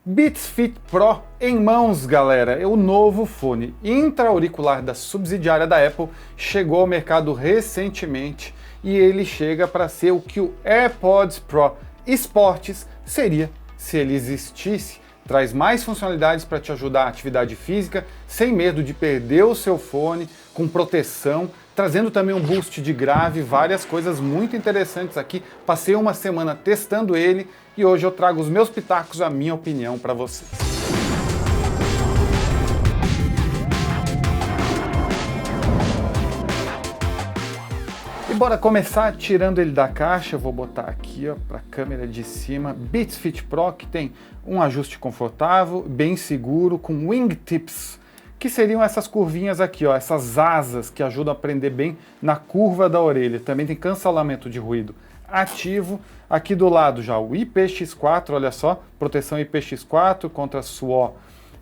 Beats Fit Pro em mãos, galera. É o novo fone intra-auricular da subsidiária da Apple, chegou ao mercado recentemente e ele chega para ser o que o AirPods Pro Sports seria se ele existisse. Traz mais funcionalidades para te ajudar à atividade física, sem medo de perder o seu fone, com proteção, trazendo também um boost de grave, várias coisas muito interessantes aqui. Passei uma semana testando ele e hoje eu trago os meus pitacos, a minha opinião para vocês. E bora começar tirando ele da caixa. Eu vou botar aqui para a câmera de cima. Beats Fit Pro, que tem um ajuste confortável, bem seguro, com wingtips, que seriam essas curvinhas aqui, ó, essas asas que ajudam a prender bem na curva da orelha. Também tem cancelamento de ruído ativo. Aqui do lado já o IPX4, olha só, proteção IPX4 contra suor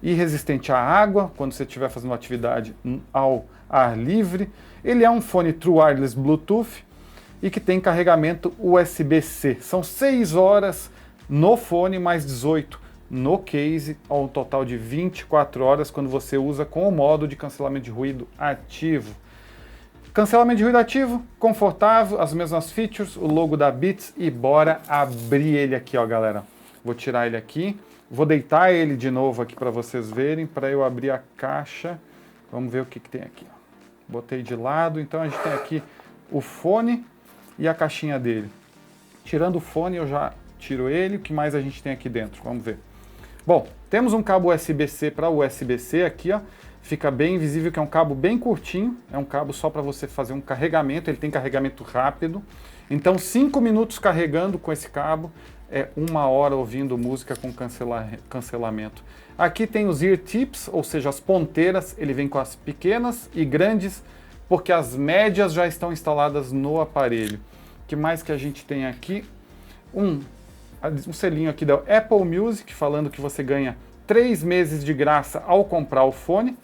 e resistente à água, quando você estiver fazendo atividade ao ar livre. Ele é um fone True Wireless Bluetooth e que tem carregamento USB-C. São 6 horas no fone, mais 18 no case, ao total de 24 horas quando você usa com o modo de cancelamento de ruído ativo. Cancelamento de ruído ativo, confortável, as mesmas features, o logo da Beats e bora abrir ele aqui, ó, galera. Vou tirar ele aqui, vou deitar ele de novo aqui para vocês verem, para eu abrir a caixa. Vamos ver o que tem aqui, ó. Botei de lado, então a gente tem aqui o fone e a caixinha dele. Tirando o fone, eu já tiro ele. O que mais a gente tem aqui dentro? Vamos ver. Bom, temos um cabo USB-C para USB-C aqui, ó. Fica bem visível que é um cabo bem curtinho. É um cabo só para você fazer um carregamento. Ele tem carregamento rápido. Então, 5 minutos carregando com esse cabo é 1 hora ouvindo música com cancelamento. Aqui tem os ear tips, ou seja, as ponteiras. Ele vem com as pequenas e grandes, porque as médias já estão instaladas no aparelho. O que mais que a gente tem aqui? Um selinho aqui da Apple Music, falando que você ganha 3 meses de graça ao comprar o fone.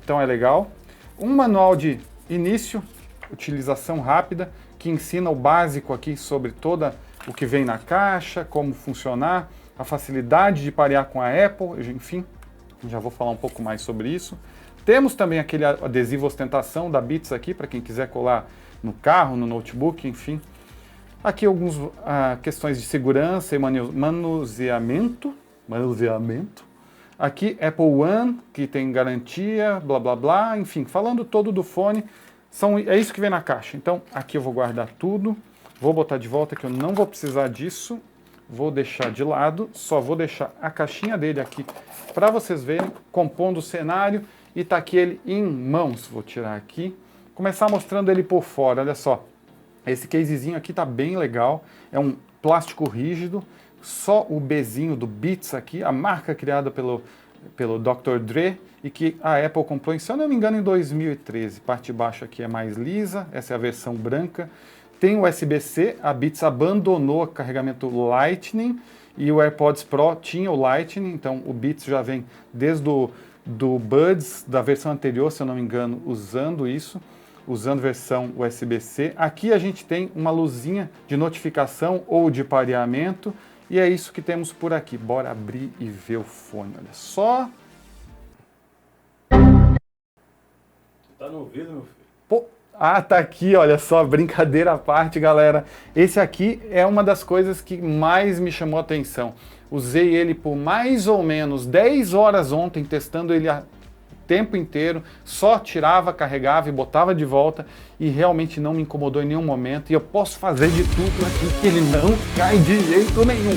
Então é legal. Um manual de início, utilização rápida, que ensina o básico aqui sobre toda o que vem na caixa, como funcionar, a facilidade de parear com a Apple, enfim, já vou falar um pouco mais sobre isso. Temos também aquele adesivo ostentação da Beats aqui, para quem quiser colar no carro, no notebook, enfim. Aqui algumas questões de segurança e manuseamento. Aqui Apple One, que tem garantia, blá blá blá, enfim, falando todo do fone, é isso que vem na caixa. Então aqui eu vou guardar tudo. Vou botar de volta que eu não vou precisar disso. Vou deixar de lado, só vou deixar a caixinha dele aqui para vocês verem, compondo o cenário. E tá aqui ele em mãos. Vou tirar aqui. Começar mostrando ele por fora, olha só. Esse casezinho aqui tá bem legal. É um plástico rígido. Só o Bzinho do Beats aqui, a marca criada pelo Dr. Dre e que a Apple comprou, se eu não me engano, em 2013. Parte de baixo aqui é mais lisa, essa é a versão branca. Tem o USB-C, a Beats abandonou o carregamento Lightning e o AirPods Pro tinha o Lightning, então o Beats já vem desde do Buds da versão anterior, se eu não me engano, usando isso, usando versão USB-C. Aqui a gente tem uma luzinha de notificação ou de pareamento e é isso que temos por aqui. Bora abrir e ver o fone, olha só. Tá no ouvido, meu filho? Pô. Tá aqui, olha só, brincadeira à parte, galera. Esse aqui é uma das coisas que mais me chamou a atenção. Usei ele por mais ou menos 10 horas ontem, testando ele o tempo inteiro. Só tirava, carregava e botava de volta e realmente não me incomodou em nenhum momento. E eu posso fazer de tudo aqui que ele não cai de jeito nenhum.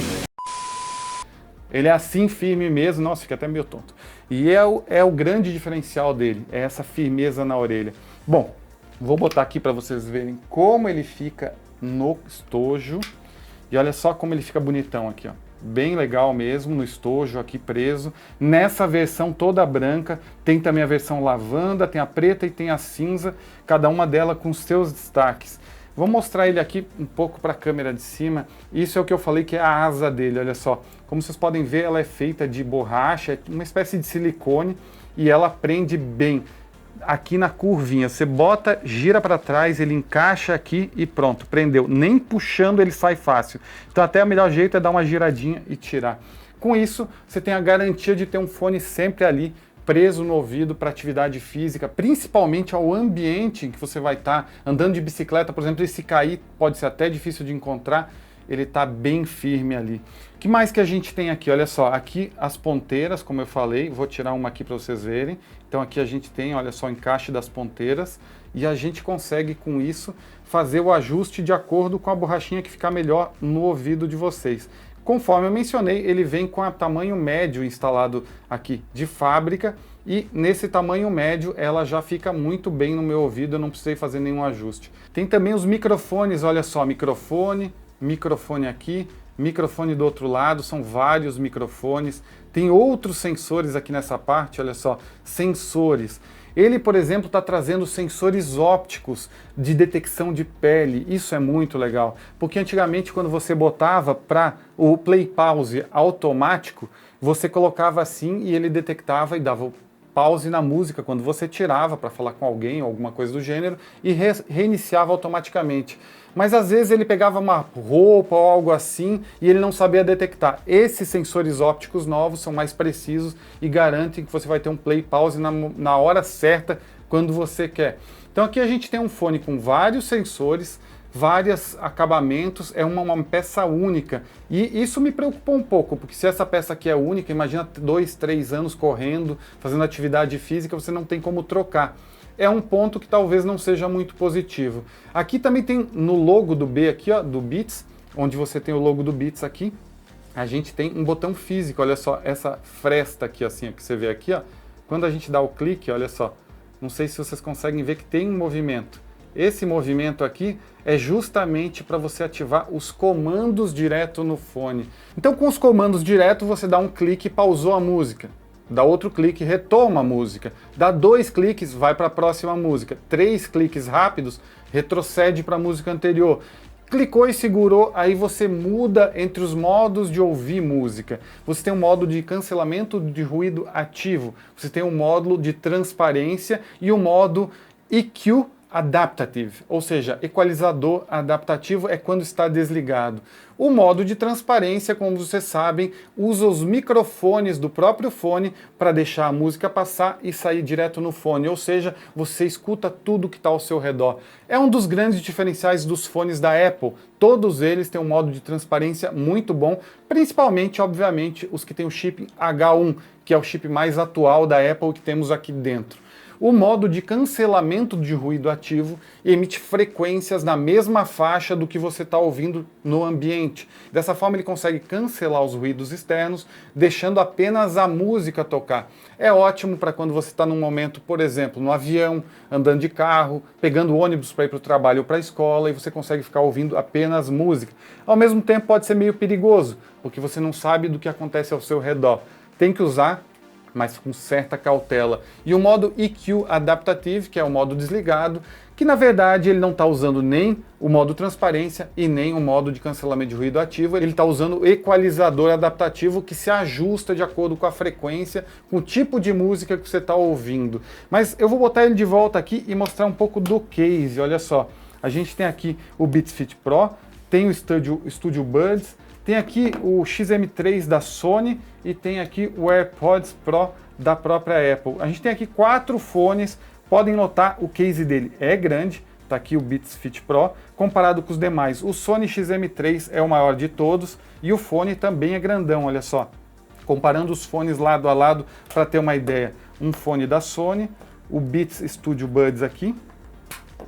Ele é assim firme mesmo, nossa, fica até meio tonto. E é o grande diferencial dele, é essa firmeza na orelha. Bom, vou botar aqui para vocês verem como ele fica no estojo. E olha só como ele fica bonitão aqui, ó. Bem legal mesmo, no estojo aqui preso. Nessa versão toda branca, tem também a versão lavanda, tem a preta e tem a cinza, cada uma delas com seus destaques. Vou mostrar ele aqui um pouco para a câmera de cima. Isso é o que eu falei que é a asa dele, olha só. Como vocês podem ver, ela é feita de borracha, é uma espécie de silicone e ela prende bem aqui na curvinha. Você bota, gira para trás, ele encaixa aqui e pronto, prendeu. Nem puxando ele sai fácil. Então até o melhor jeito é dar uma giradinha e tirar. Com isso, você tem a garantia de ter um fone sempre ali, preso no ouvido para atividade física, principalmente ao ambiente em que você vai estar andando de bicicleta, por exemplo, e se cair pode ser até difícil de encontrar, ele está bem firme ali. O que mais que a gente tem aqui? Olha só, aqui as ponteiras, como eu falei, vou tirar uma aqui para vocês verem. Então aqui a gente tem, olha só, o encaixe das ponteiras e a gente consegue com isso fazer o ajuste de acordo com a borrachinha que ficar melhor no ouvido de vocês. Conforme eu mencionei, ele vem com o tamanho médio instalado aqui de fábrica e nesse tamanho médio ela já fica muito bem no meu ouvido, eu não precisei fazer nenhum ajuste. Tem também os microfones, olha só, microfone aqui, microfone do outro lado, são vários microfones. Tem outros sensores aqui nessa parte, olha só, sensores. Ele, por exemplo, está trazendo sensores ópticos de detecção de pele. Isso é muito legal, porque antigamente quando você botava para o play pause automático, você colocava assim e ele detectava e dava o pause na música quando você tirava para falar com alguém ou alguma coisa do gênero e reiniciava automaticamente. Mas às vezes ele pegava uma roupa ou algo assim e ele não sabia detectar. Esses sensores ópticos novos são mais precisos e garantem que você vai ter um play pause na hora certa quando você quer. Então aqui a gente tem um fone com vários sensores, vários acabamentos, é uma peça única. E isso me preocupou um pouco, porque se essa peça aqui é única, imagina 2, 3 anos correndo, fazendo atividade física, você não tem como trocar. É um ponto que talvez não seja muito positivo. Aqui também tem no logo do B aqui, ó, do Beats, onde você tem o logo do Beats aqui, a gente tem um botão físico, olha só, essa fresta aqui assim, ó, que você vê aqui, ó, quando a gente dá o clique, olha só, não sei se vocês conseguem ver que tem um movimento. Esse movimento aqui é justamente para você ativar os comandos direto no fone. Então com os comandos direto você dá um clique e pausou a música. Dá outro clique, retoma a música. Dá 2 cliques, vai para a próxima música. 3 cliques rápidos, retrocede para a música anterior. Clicou e segurou, aí você muda entre os modos de ouvir música. Você tem um modo de cancelamento de ruído ativo. Você tem um módulo de transparência e o modo EQ Adaptative, ou seja, equalizador adaptativo é quando está desligado. O modo de transparência, como vocês sabem, usa os microfones do próprio fone para deixar a música passar e sair direto no fone, ou seja, você escuta tudo que está ao seu redor. É um dos grandes diferenciais dos fones da Apple. Todos eles têm um modo de transparência muito bom, principalmente, obviamente, os que têm o chip H1, que é o chip mais atual da Apple que temos aqui dentro. O modo de cancelamento de ruído ativo emite frequências na mesma faixa do que você está ouvindo no ambiente. Dessa forma ele consegue cancelar os ruídos externos, deixando apenas a música tocar. É ótimo para quando você está num momento, por exemplo, no avião, andando de carro, pegando ônibus para ir para o trabalho ou para a escola e você consegue ficar ouvindo apenas música. Ao mesmo tempo pode ser meio perigoso, porque você não sabe do que acontece ao seu redor. Tem que usar, mas com certa cautela. E o modo EQ Adaptative, que é o modo desligado, que na verdade ele não está usando nem o modo transparência e nem o modo de cancelamento de ruído ativo, ele está usando o equalizador adaptativo que se ajusta de acordo com a frequência, com o tipo de música que você está ouvindo. Mas eu vou botar ele de volta aqui e mostrar um pouco do case, olha só. A gente tem aqui o Beats Fit Pro, tem o Studio Buds, tem aqui o XM3 da Sony e tem aqui o AirPods Pro da própria Apple. A gente tem aqui 4 fones, podem notar o case dele é grande, tá aqui o Beats Fit Pro, comparado com os demais. O Sony XM3 é o maior de todos e o fone também é grandão, olha só. Comparando os fones lado a lado, para ter uma ideia, um fone da Sony, o Beats Studio Buds aqui,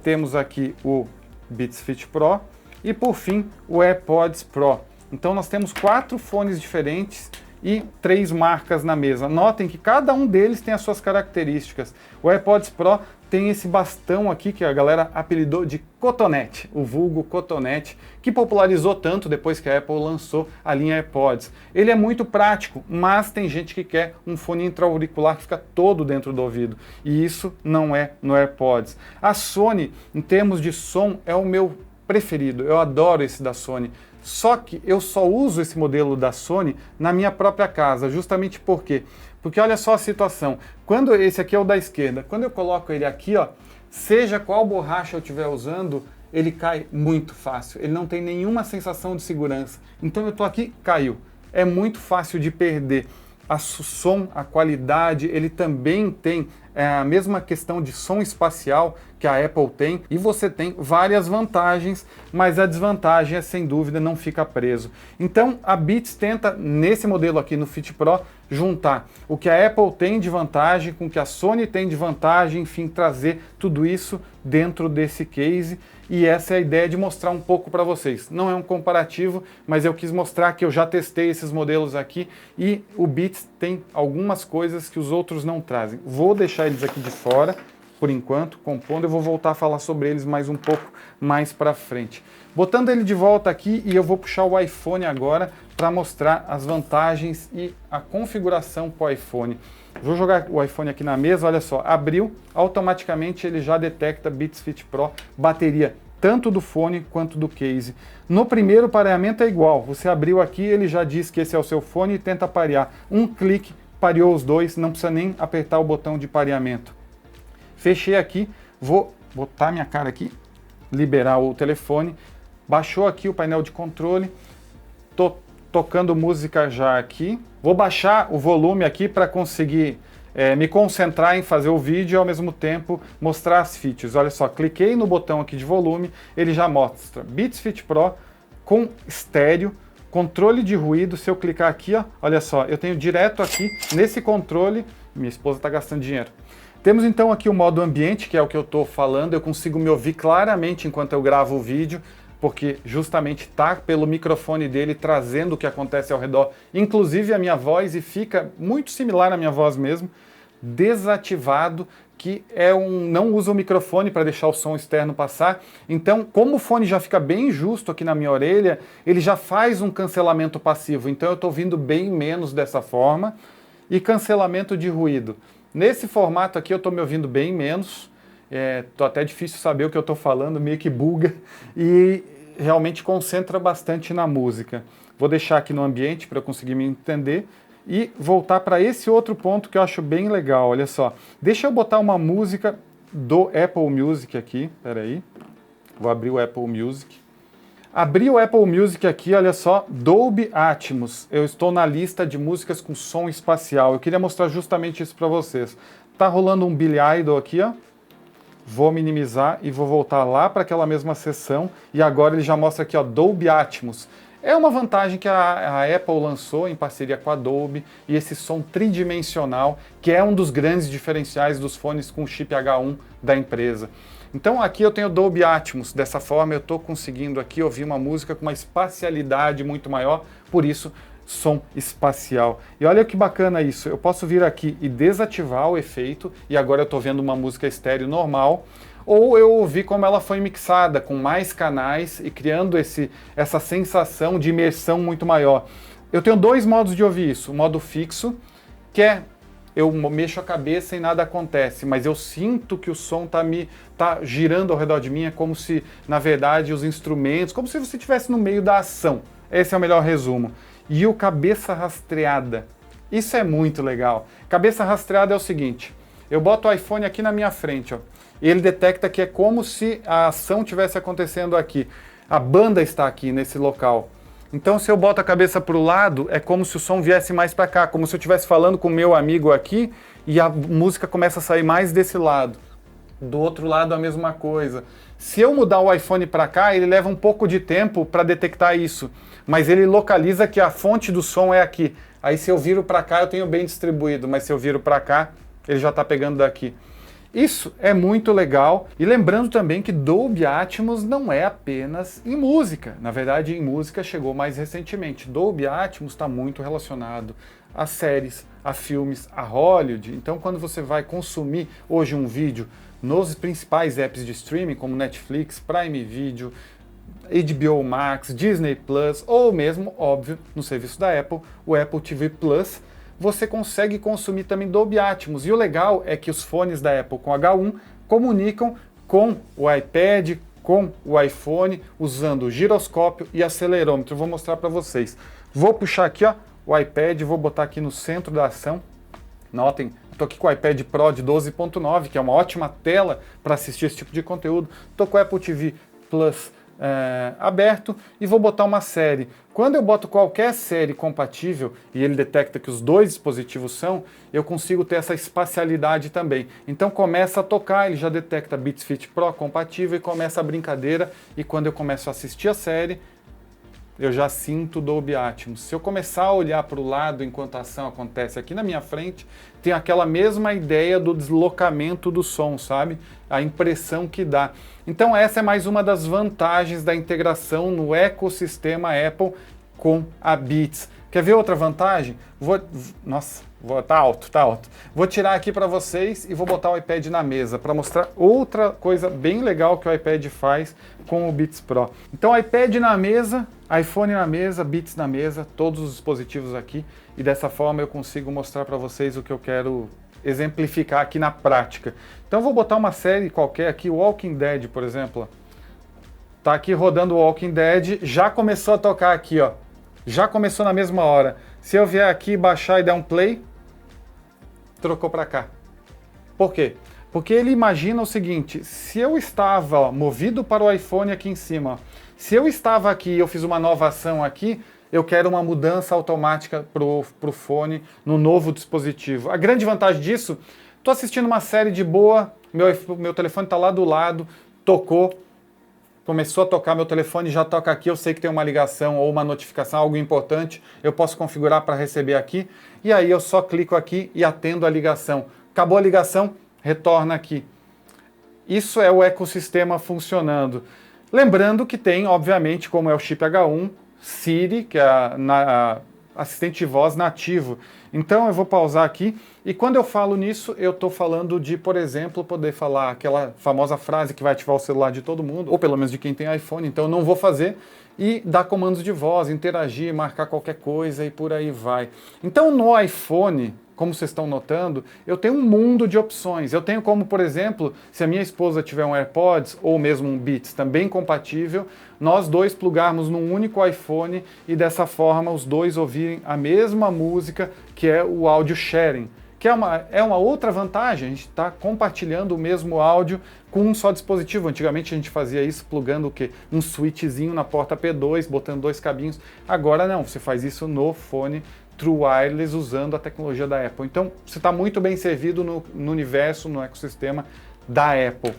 temos aqui o Beats Fit Pro e por fim o AirPods Pro. Então nós temos 4 fones diferentes e 3 marcas na mesa. Notem que cada um deles tem as suas características. O AirPods Pro tem esse bastão aqui que a galera apelidou de cotonete, o vulgo cotonete, que popularizou tanto depois que a Apple lançou a linha AirPods. Ele é muito prático, mas tem gente que quer um fone intra-auricular que fica todo dentro do ouvido, e isso não é no AirPods. A Sony, em termos de som, é o meu preferido, eu adoro esse da Sony. Só que eu só uso esse modelo da Sony na minha própria casa, justamente por quê? Porque olha só a situação, quando esse aqui é o da esquerda, quando eu coloco ele aqui, ó, seja qual borracha eu estiver usando, ele cai muito fácil, ele não tem nenhuma sensação de segurança. Então eu tô aqui, caiu. é muito fácil de perder. O som, a qualidade, ele também tem a mesma questão de som espacial que a Apple tem, e você tem várias vantagens, mas a desvantagem é, sem dúvida, não fica preso. Então a Beats tenta, nesse modelo aqui no Fit Pro, juntar o que a Apple tem de vantagem com o que a Sony tem de vantagem, enfim, trazer tudo isso dentro desse case. E essa é a ideia de mostrar um pouco para vocês. Não é um comparativo, mas eu quis mostrar que eu já testei esses modelos aqui e o Beats tem algumas coisas que os outros não trazem. Vou deixar eles aqui de fora, por enquanto, compondo. Eu vou voltar a falar sobre eles mais um pouco mais para frente. Botando ele de volta aqui, e eu vou puxar o iPhone agora para mostrar as vantagens e a configuração para o iPhone. Vou jogar o iPhone aqui na mesa, olha só, abriu, automaticamente ele já detecta Beats Fit Pro, bateria tanto do fone quanto do case. No primeiro pareamento é igual, você abriu aqui, ele já diz que esse é o seu fone e tenta parear. Um clique, pareou os dois, não precisa nem apertar o botão de pareamento. Fechei aqui, vou botar minha cara aqui, liberar o telefone, baixou aqui o painel de controle, tô tocando música já aqui. Vou baixar o volume aqui para conseguir me concentrar em fazer o vídeo e ao mesmo tempo mostrar as features. Olha só, cliquei no botão aqui de volume, ele já mostra Beats Fit Pro com estéreo, controle de ruído. Se eu clicar aqui, ó, olha só, eu tenho direto aqui nesse controle, minha esposa está gastando dinheiro. Temos então aqui o modo ambiente, que é o que eu estou falando, eu consigo me ouvir claramente enquanto eu gravo o vídeo, porque justamente está pelo microfone dele trazendo o que acontece ao redor, inclusive a minha voz, e fica muito similar à minha voz mesmo. Desativado, que não usa o microfone para deixar o som externo passar. Então, como o fone já fica bem justo aqui na minha orelha, ele já faz um cancelamento passivo, então eu estou ouvindo bem menos dessa forma. E cancelamento de ruído. Nesse formato aqui eu estou me ouvindo bem menos. Tô até difícil saber o que eu estou falando, meio que buga, e realmente concentra bastante na música. Vou deixar aqui no ambiente para eu conseguir me entender e voltar para esse outro ponto que eu acho bem legal. Olha só, deixa eu botar uma música do Apple Music aqui, peraí, vou abrir o Apple Music. Abri o Apple Music aqui, olha só, Dolby Atmos. Eu estou na lista de músicas com som espacial. Eu queria mostrar justamente isso para vocês. Tá rolando um Billy Idol aqui, ó. Vou minimizar e vou voltar lá para aquela mesma seção. E agora ele já mostra aqui, ó, Dolby Atmos. É uma vantagem que a Apple lançou em parceria com a Dolby, e esse som tridimensional, que é um dos grandes diferenciais dos fones com chip H1 da empresa. Então aqui eu tenho Dolby Atmos, dessa forma eu estou conseguindo aqui ouvir uma música com uma espacialidade muito maior, por isso som espacial. E olha que bacana isso, eu posso vir aqui e desativar o efeito, e agora eu estou vendo uma música estéreo normal, ou eu ouvir como ela foi mixada, com mais canais e criando essa sensação de imersão muito maior. Eu tenho dois modos de ouvir isso, o modo fixo, que é eu mexo a cabeça e nada acontece, mas eu sinto que o som tá girando ao redor de mim, é como se, na verdade, os instrumentos, como se você estivesse no meio da ação. Esse é o melhor resumo. E o cabeça rastreada, isso é muito legal. Cabeça rastreada é o seguinte, eu boto o iPhone aqui na minha frente, ó, e ele detecta que é como se a ação estivesse acontecendo aqui. A banda está aqui nesse local. Então, se eu boto a cabeça para o lado, é como se o som viesse mais para cá, como se eu estivesse falando com o meu amigo aqui e a música começa a sair mais desse lado. Do outro lado, a mesma coisa. Se eu mudar o iPhone para cá, ele leva um pouco de tempo para detectar isso, mas ele localiza que a fonte do som é aqui. Aí, se eu viro para cá, eu tenho bem distribuído, mas se eu viro para cá, ele já está pegando daqui. Isso é muito legal, e lembrando também que Dolby Atmos não é apenas em música. Na verdade, em música chegou mais recentemente. Dolby Atmos está muito relacionado a séries, a filmes, a Hollywood. Então, quando você vai consumir hoje um vídeo nos principais apps de streaming, como Netflix, Prime Video, HBO Max, Disney Plus, ou mesmo, óbvio, no serviço da Apple, o Apple TV Plus, você consegue consumir também Dolby Atmos. E o legal é que os fones da Apple com H1 comunicam com o iPad, com o iPhone, usando o giroscópio e acelerômetro. Vou mostrar para vocês. Vou puxar aqui, ó, o iPad, vou botar aqui no centro da ação. Notem, estou aqui com o iPad Pro de 12.9, que é uma ótima tela para assistir esse tipo de conteúdo. Estou com o Apple TV Plus aberto e vou botar uma série. Quando eu boto qualquer série compatível e ele detecta que os dois dispositivos são, eu consigo ter essa espacialidade também. Então começa a tocar, ele já detecta Beats Fit Pro compatível e começa a brincadeira, e quando eu começo a assistir a série, eu já sinto Dolby Atmos. Se eu começar a olhar para o lado enquanto a ação acontece aqui na minha frente, tem aquela mesma ideia do deslocamento do som, sabe? A impressão que dá. Então essa é mais uma das vantagens da integração no ecossistema Apple com a Beats. Quer ver outra vantagem? Tá alto, tá alto. Vou tirar aqui para vocês e vou botar o iPad na mesa para mostrar outra coisa bem legal que o iPad faz com o Beats Pro. Então iPad na mesa, iPhone na mesa, Beats na mesa, todos os dispositivos aqui, e dessa forma eu consigo mostrar para vocês o que eu quero exemplificar aqui na prática. Então eu vou botar uma série qualquer aqui, Walking Dead, por exemplo. Tá aqui rodando o Walking Dead, já começou a tocar aqui, ó. Já começou na mesma hora. Se eu vier aqui, baixar e dar um play, trocou para cá. Por quê? Porque ele imagina o seguinte, se eu estava movido para o iPhone aqui em cima, se eu estava aqui e eu fiz uma nova ação aqui, eu quero uma mudança automática para o fone no novo dispositivo. A grande vantagem disso, estou assistindo uma série de boa, meu telefone está lá do lado, tocou, começou a tocar, meu telefone já toca aqui, eu sei que tem uma ligação ou uma notificação, algo importante, eu posso configurar para receber aqui, e aí eu só clico aqui e atendo a ligação. Acabou a ligação, retorna aqui. Isso é o ecossistema funcionando. Lembrando que tem, obviamente, como é o chip H1, Siri, que é a assistente de voz nativo. Então eu vou pausar aqui, e quando eu falo nisso, eu estou falando de, por exemplo, poder falar aquela famosa frase que vai ativar o celular de todo mundo, ou pelo menos de quem tem iPhone, então eu não vou fazer, e dar comandos de voz, interagir, marcar qualquer coisa e por aí vai. Então no iPhone, como vocês estão notando, eu tenho um mundo de opções. Eu tenho como, por exemplo, se a minha esposa tiver um AirPods ou mesmo um Beats também compatível, nós dois plugarmos num único iPhone e dessa forma os dois ouvirem a mesma música, que é o áudio sharing. Que é uma outra vantagem, a gente está compartilhando o mesmo áudio com um só dispositivo. Antigamente a gente fazia isso plugando o quê? Um switchzinho na porta P2, botando dois cabinhos. Agora não, você faz isso no fone True Wireless usando a tecnologia da Apple. Então você está muito bem servido no universo, no ecossistema da Apple.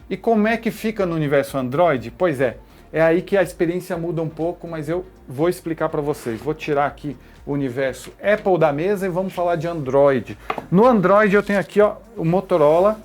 E como é que fica no universo Android? Pois é aí que a experiência muda um pouco, mas eu vou explicar para vocês. Vou tirar aqui o universo Apple da mesa e vamos falar de Android. No Android eu tenho aqui, ó, o Motorola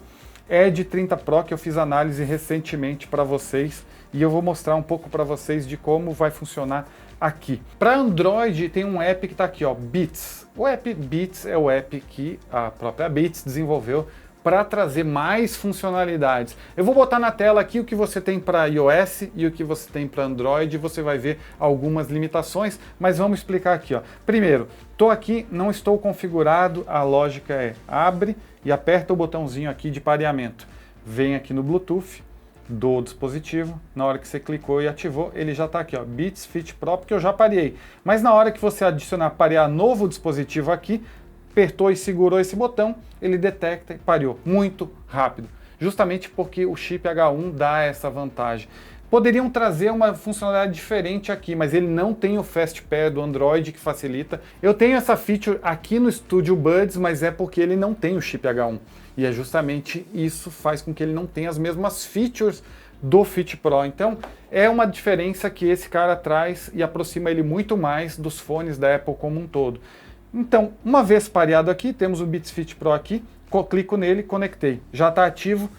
Edge 30 Pro, que eu fiz análise recentemente para vocês, e eu vou mostrar um pouco para vocês de como vai funcionar aqui. Para Android tem um app que está aqui, ó, Beats. O app Beats é o app que a própria Beats desenvolveu para trazer mais funcionalidades. Eu vou botar na tela aqui o que você tem para iOS e o que você tem para Android, e você vai ver algumas limitações, mas vamos explicar aqui, ó. Primeiro, estou aqui, não estou configurado, a lógica é abre e aperta o botãozinho aqui de pareamento. Vem aqui no Bluetooth do dispositivo, na hora que você clicou e ativou, ele já está aqui, ó, Beats Fit Pro, porque eu já pareei. Mas na hora que você adicionar parear novo dispositivo aqui, apertou e segurou esse botão, ele detecta e pareou muito rápido, justamente porque o chip H1 dá essa vantagem. Poderiam trazer uma funcionalidade diferente aqui, mas ele não tem o Fast Pair do Android que facilita. Eu tenho essa feature aqui no Studio Buds, mas é porque ele não tem o chip H1. E é justamente isso faz com que ele não tenha as mesmas features do Fit Pro. Então é uma diferença que esse cara traz e aproxima ele muito mais dos fones da Apple como um todo. Então, uma vez pareado aqui, temos o Beats Fit Pro aqui, clico nele, conectei, já está ativo,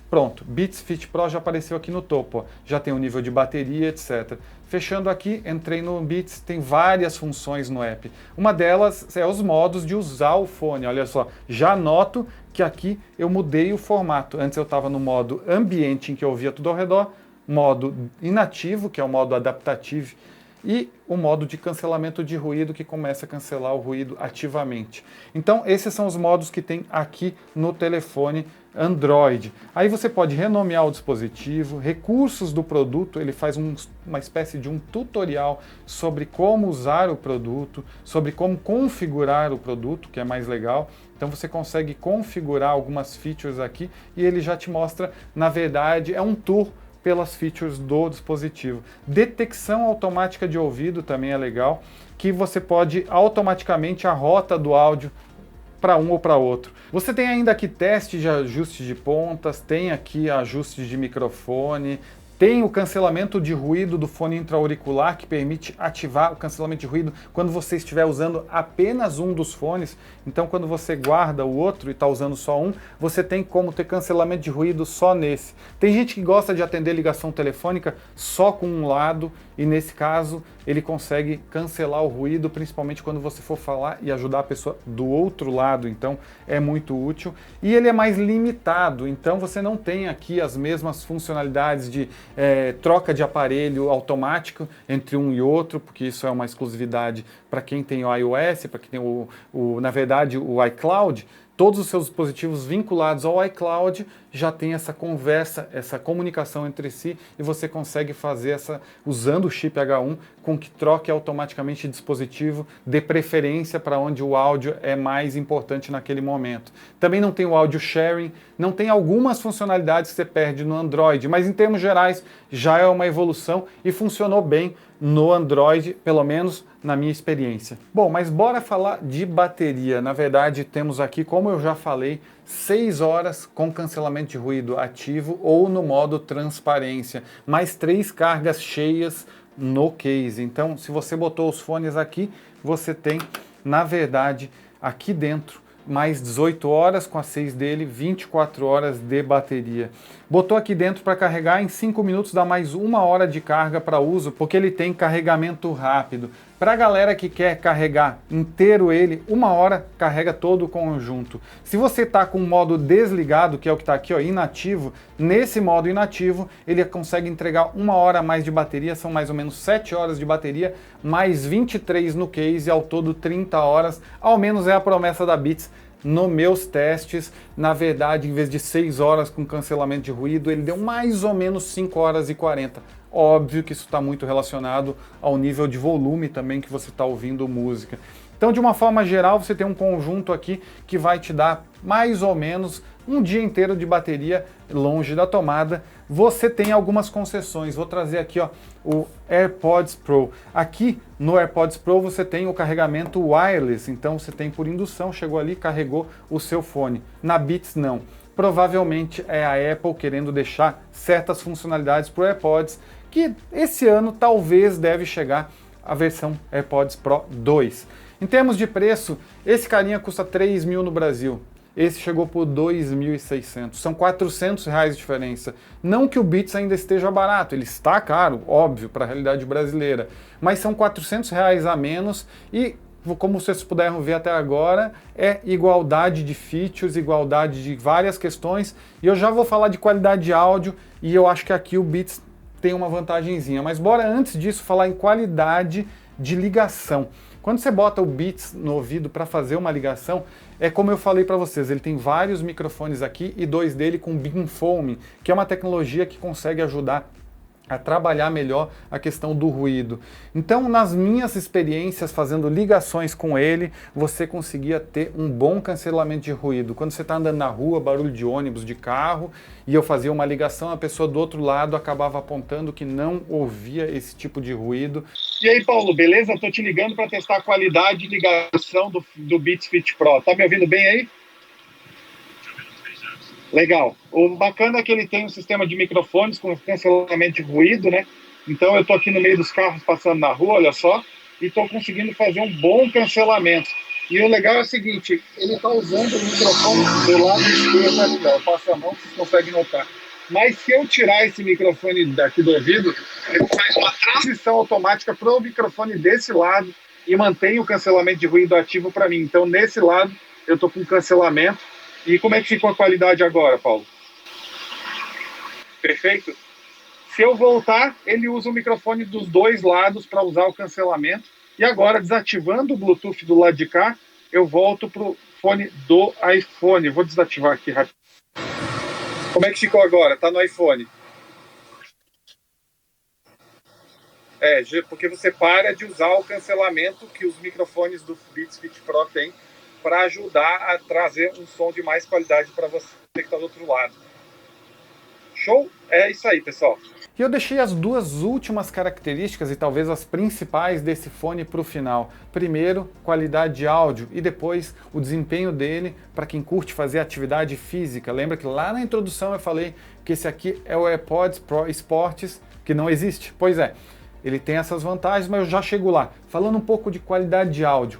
pronto, Beats Fit Pro já apareceu aqui no topo, ó. Já tem o nível de bateria, etc. Fechando aqui, entrei no Beats, tem várias funções no app. Uma delas é os modos de usar o fone, olha só, já noto que aqui eu mudei o formato. Antes eu estava no modo ambiente, em que eu ouvia tudo ao redor, modo inativo, que é o modo adaptativo, e o modo de cancelamento de ruído, que começa a cancelar o ruído ativamente. Então esses são os modos que tem aqui no telefone Android. Aí você pode renomear o dispositivo, recursos do produto, ele faz uma espécie de um tutorial sobre como usar o produto, sobre como configurar o produto, que é mais legal. Então você consegue configurar algumas features aqui e ele já te mostra, na verdade, é um tour pelas features do dispositivo. Detecção automática de ouvido também é legal, que você pode automaticamente a rota do áudio para um ou para outro. Você tem ainda aqui teste de ajuste de pontas, tem aqui ajustes de microfone, tem o cancelamento de ruído do fone intra-auricular, que permite ativar o cancelamento de ruído quando você estiver usando apenas um dos fones. Então, quando você guarda o outro e está usando só um, você tem como ter cancelamento de ruído só nesse. Tem gente que gosta de atender ligação telefônica só com um lado, e nesse caso ele consegue cancelar o ruído, principalmente quando você for falar e ajudar a pessoa do outro lado. Então, é muito útil. E ele é mais limitado, então você não tem aqui as mesmas funcionalidades de troca de aparelho automático entre um e outro, porque isso é uma exclusividade para quem tem o iOS, para quem tem na verdade, o iCloud. Todos os seus dispositivos vinculados ao iCloud já tem essa conversa, essa comunicação entre si, e você consegue fazer usando o chip H1, com que troque automaticamente o dispositivo, dê preferência para onde o áudio é mais importante naquele momento. Também não tem o áudio sharing, não tem algumas funcionalidades que você perde no Android, mas em termos gerais já é uma evolução e funcionou bem no Android, pelo menos na minha experiência. Bom, mas bora falar de bateria. Na verdade, temos aqui, como eu já falei, 6 horas com cancelamento de ruído ativo ou no modo transparência, mais 3 cargas cheias no case. Então, se você botou os fones aqui, você tem, na verdade, aqui dentro, mais 18 horas com as 6 dele, 24 horas de bateria. Botou aqui dentro para carregar, em 5 minutos dá mais 1 hora de carga para uso, porque ele tem carregamento rápido. Para a galera que quer carregar inteiro ele, 1 hora carrega todo o conjunto. Se você está com o modo desligado, que é o que está aqui, ó, inativo, nesse modo inativo ele consegue entregar 1 hora a mais de bateria, são mais ou menos 7 horas de bateria, mais 23 no case, ao todo 30 horas, ao menos é a promessa da Beats. Nos meus testes, na verdade, em vez de 6 horas com cancelamento de ruído, ele deu mais ou menos 5 horas e 40. Óbvio que isso está muito relacionado ao nível de volume também que você está ouvindo música. Então, de uma forma geral, você tem um conjunto aqui que vai te dar mais ou menos um dia inteiro de bateria longe da tomada. Você tem algumas concessões. Vou trazer aqui, ó, o AirPods Pro. Aqui no AirPods Pro você tem o carregamento wireless, então você tem por indução, chegou ali, carregou o seu fone. Na Beats não. Provavelmente é a Apple querendo deixar certas funcionalidades para o AirPods, que esse ano talvez deve chegar a versão AirPods Pro 2. Em termos de preço, esse carinha custa 3 mil no Brasil. Esse chegou por 2.600. São R$ 400 de diferença. Não que o Beats ainda esteja barato, ele está caro, óbvio, para a realidade brasileira. Mas são R$ 400 a menos e, como vocês puderam ver até agora, é igualdade de features, igualdade de várias questões. E eu já vou falar de qualidade de áudio e eu acho que aqui o Beats tem uma vantagenzinha. Mas bora antes disso falar em qualidade de ligação. Quando você bota o Beats no ouvido para fazer uma ligação, é como eu falei para vocês, ele tem vários microfones aqui e 2 dele com beamforming, que é uma tecnologia que consegue ajudar a trabalhar melhor a questão do ruído. Então, nas minhas experiências fazendo ligações com ele, você conseguia ter um bom cancelamento de ruído. Quando você está andando na rua, barulho de ônibus, de carro, e eu fazia uma ligação, a pessoa do outro lado acabava apontando que não ouvia esse tipo de ruído. E aí, Paulo, beleza? Estou te ligando para testar a qualidade de ligação do Beats Fit Pro. Tá me ouvindo bem aí? Legal. O bacana é que ele tem um sistema de microfones com cancelamento de ruído, né? Então eu tô aqui no meio dos carros passando na rua, olha só, e estou conseguindo fazer um bom cancelamento. E o legal é o seguinte, ele está usando o microfone do lado esquerdo aqui, ó. Eu passo a mão, vocês conseguem notar. Mas se eu tirar esse microfone daqui do ouvido, ele faz uma transição automática para o microfone desse lado e mantém o cancelamento de ruído ativo para mim. Então nesse lado eu estou com cancelamento. E como é que ficou a qualidade agora, Paulo? Perfeito? Se eu voltar, ele usa o microfone dos 2 lados para usar o cancelamento. E agora, desativando o Bluetooth do lado de cá, eu volto para o fone do iPhone. Vou desativar aqui rápido. Como é que ficou agora? Tá no iPhone. Porque você para de usar o cancelamento que os microfones do Beats Fit Pro têm para ajudar a trazer um som de mais qualidade para você que está do outro lado. Show? É isso aí, pessoal. E eu deixei as duas últimas características e talvez as principais desse fone para o final. Primeiro, qualidade de áudio e depois o desempenho dele para quem curte fazer atividade física. Lembra que lá na introdução eu falei que esse aqui é o AirPods Pro Sports, que não existe? Pois é, ele tem essas vantagens, mas eu já chego lá. Falando um pouco de qualidade de áudio.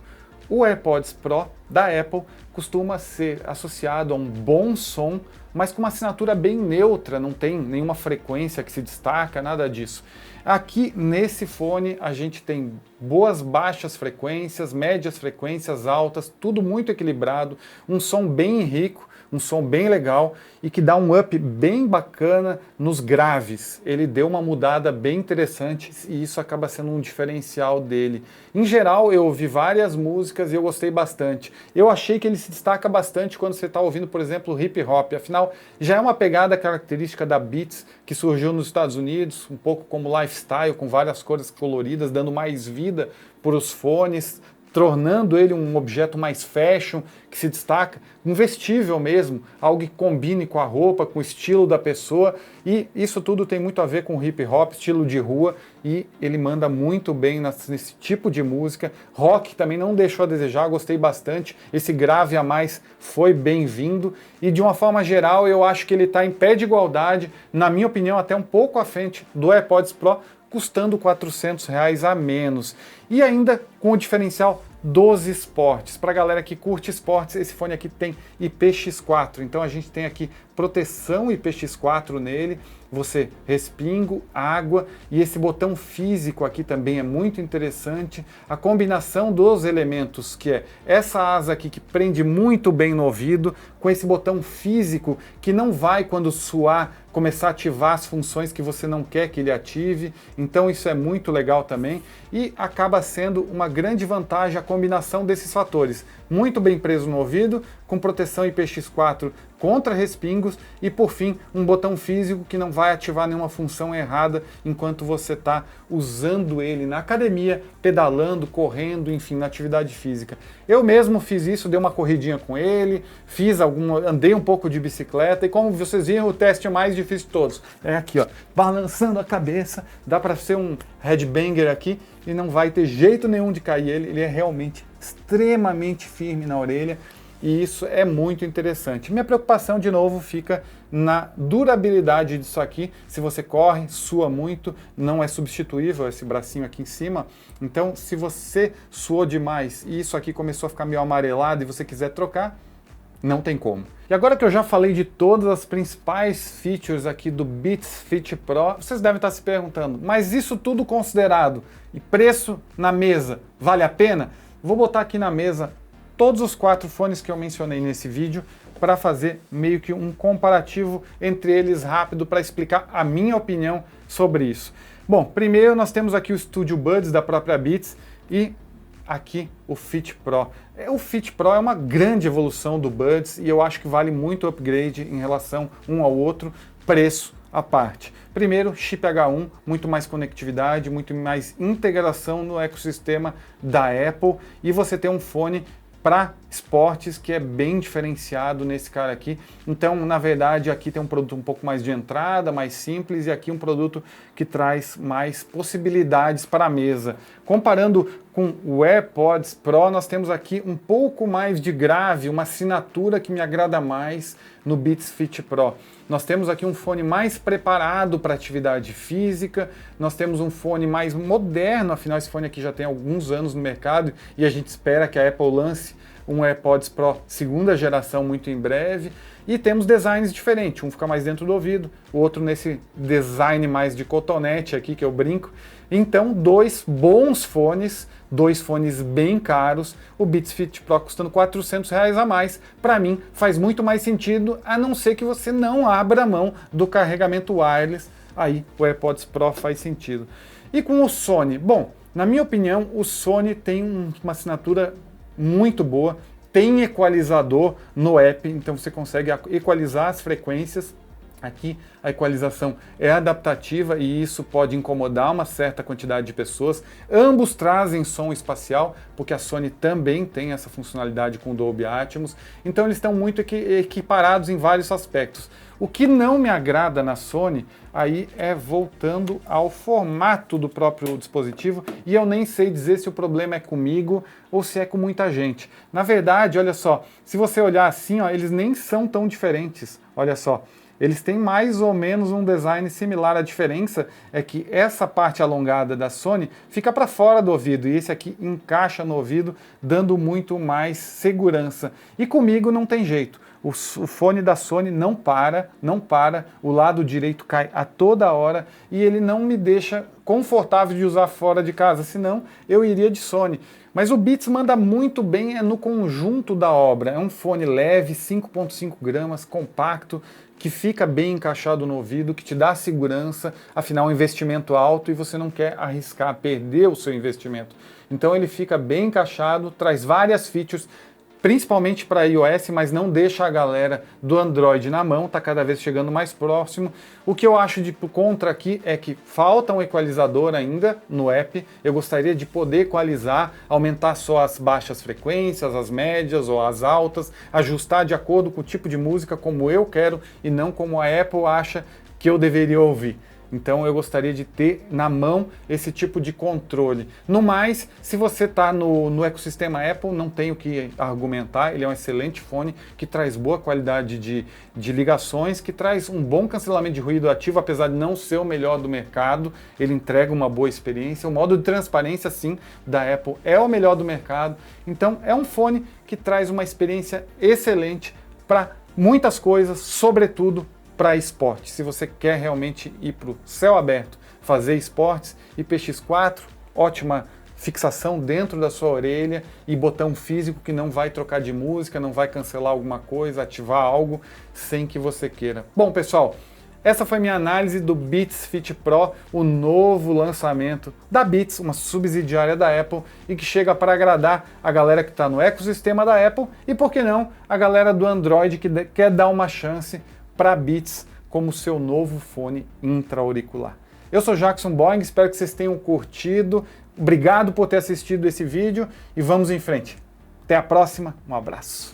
O AirPods Pro da Apple costuma ser associado a um bom som, mas com uma assinatura bem neutra, não tem nenhuma frequência que se destaca, nada disso. Aqui nesse fone a gente tem boas baixas frequências, médias frequências, altas, tudo muito equilibrado, um som bem rico, um som bem legal e que dá um up bem bacana nos graves. Ele deu uma mudada bem interessante e isso acaba sendo um diferencial dele. Em geral, eu ouvi várias músicas e eu gostei bastante. Eu achei que ele se destaca bastante quando você está ouvindo, por exemplo, hip hop. Afinal, já é uma pegada característica da Beats que surgiu nos Estados Unidos, um pouco como lifestyle, com várias cores coloridas, dando mais vida para os fones, tornando ele um objeto mais fashion, que se destaca, um vestível mesmo, algo que combine com a roupa, com o estilo da pessoa, e isso tudo tem muito a ver com hip hop, estilo de rua, e ele manda muito bem nesse tipo de música. Rock também não deixou a desejar, gostei bastante, esse grave a mais foi bem-vindo, e de uma forma geral eu acho que ele está em pé de igualdade, na minha opinião até um pouco à frente do AirPods Pro, custando R$400 a menos. E ainda com o diferencial dos esportes. Para a galera que curte esportes, esse fone aqui tem IPX4, então a gente tem aqui proteção IPX4 nele, você respingo, água e esse botão físico aqui também é muito interessante. A combinação dos elementos, que é essa asa aqui que prende muito bem no ouvido, com esse botão físico que não vai, quando suar, começar a ativar as funções que você não quer que ele ative, então isso é muito legal também e acaba sendo uma grande vantagem a combinação desses fatores. Muito bem preso no ouvido, com proteção IPX4 contra respingos e, por fim, um botão físico que não vai ativar nenhuma função errada enquanto você está usando ele na academia, pedalando, correndo, enfim, na atividade física. Eu mesmo fiz isso, dei uma corridinha com ele, andei um pouco de bicicleta e, como vocês viram, o teste mais difícil de todos é aqui, ó, balançando a cabeça, dá para ser um headbanger aqui e não vai ter jeito nenhum de cair ele é realmente extremamente firme na orelha. E isso é muito interessante. Minha preocupação, de novo, fica na durabilidade disso aqui. Se você corre, sua muito, não é substituível esse bracinho aqui em cima. Então, se você suou demais e isso aqui começou a ficar meio amarelado e você quiser trocar, não tem como. E agora que eu já falei de todas as principais features aqui do Beats Fit Pro, vocês devem estar se perguntando, mas isso tudo considerado e preço na mesa, vale a pena? Vou botar aqui na mesa todos os 4 fones que eu mencionei nesse vídeo para fazer meio que um comparativo entre eles rápido para explicar a minha opinião sobre isso. Bom, primeiro nós temos aqui o Studio Buds da própria Beats e aqui o Fit Pro. O Fit Pro é uma grande evolução do Buds e eu acho que vale muito upgrade em relação um ao outro, preço à parte. Primeiro, chip H1, muito mais conectividade, muito mais integração no ecossistema da Apple e você tem um fone para esportes que é bem diferenciado nesse cara aqui. Então, na verdade, aqui tem um produto um pouco mais de entrada, mais simples, e aqui um produto que traz mais possibilidades para a mesa. Comparando com o AirPods Pro, nós temos aqui um pouco mais de grave, uma assinatura que me agrada mais no Beats Fit Pro. Nós temos aqui um fone mais preparado para atividade física, nós temos um fone mais moderno, afinal esse fone aqui já tem alguns anos no mercado e a gente espera que a Apple lance um AirPods Pro segunda geração muito em breve. E temos designs diferentes, um fica mais dentro do ouvido, o outro nesse design mais de cotonete aqui que eu brinco. Então, 2 bons fones, 2 fones bem caros, o Beats Fit Pro custando R$400 a mais, para mim faz muito mais sentido, a não ser que você não abra mão do carregamento wireless, aí o AirPods Pro faz sentido. E com o Sony? Bom, na minha opinião, o Sony tem uma assinatura muito boa, tem equalizador no app, então você consegue equalizar as frequências Aqui a equalização é adaptativa e isso pode incomodar uma certa quantidade de pessoas. Ambos trazem som espacial, porque a Sony também tem essa funcionalidade com o Dolby Atmos. Então eles estão muito equiparados em vários aspectos. O que não me agrada na Sony aí é voltando ao formato do próprio dispositivo, e eu nem sei dizer se o problema é comigo ou se é com muita gente. Na verdade, olha só, se você olhar assim, ó, eles nem são tão diferentes. Olha só. Eles têm mais ou menos um design similar. A diferença é que essa parte alongada da Sony fica para fora do ouvido e esse aqui encaixa no ouvido, dando muito mais segurança. E comigo não tem jeito. O fone da Sony não para, o lado direito cai a toda hora e ele não me deixa confortável de usar fora de casa, senão eu iria de Sony. Mas o Beats manda muito bem no conjunto da obra. É um fone leve, 5,5 gramas, compacto, que fica bem encaixado no ouvido, que te dá segurança, afinal é um investimento alto e você não quer arriscar perder o seu investimento. Então ele fica bem encaixado, traz várias features, principalmente para iOS, mas não deixa a galera do Android na mão, está cada vez chegando mais próximo. O que eu acho de contra aqui é que falta um equalizador ainda no app. Eu gostaria de poder equalizar, aumentar só as baixas frequências, as médias ou as altas, ajustar de acordo com o tipo de música como eu quero e não como a Apple acha que eu deveria ouvir. Então eu gostaria de ter na mão esse tipo de controle. No mais, se você está no ecossistema Apple, não tem o que argumentar, ele é um excelente fone que traz boa qualidade de ligações, que traz um bom cancelamento de ruído ativo, apesar de não ser o melhor do mercado, ele entrega uma boa experiência. O modo de transparência, sim, da Apple é o melhor do mercado. Então é um fone que traz uma experiência excelente para muitas coisas, sobretudo para esporte. Se você quer realmente ir para o céu aberto, fazer esportes, IPX4, ótima fixação dentro da sua orelha e botão físico que não vai trocar de música, não vai cancelar alguma coisa, ativar algo sem que você queira. Bom, pessoal, essa foi minha análise do Beats Fit Pro, o novo lançamento da Beats, uma subsidiária da Apple e que chega para agradar a galera que está no ecossistema da Apple e, por que não, a galera do Android que quer dar uma chance para Beats como seu novo fone intra-auricular. Eu sou Jackson Boing, espero que vocês tenham curtido. Obrigado por ter assistido esse vídeo e vamos em frente. Até a próxima, um abraço.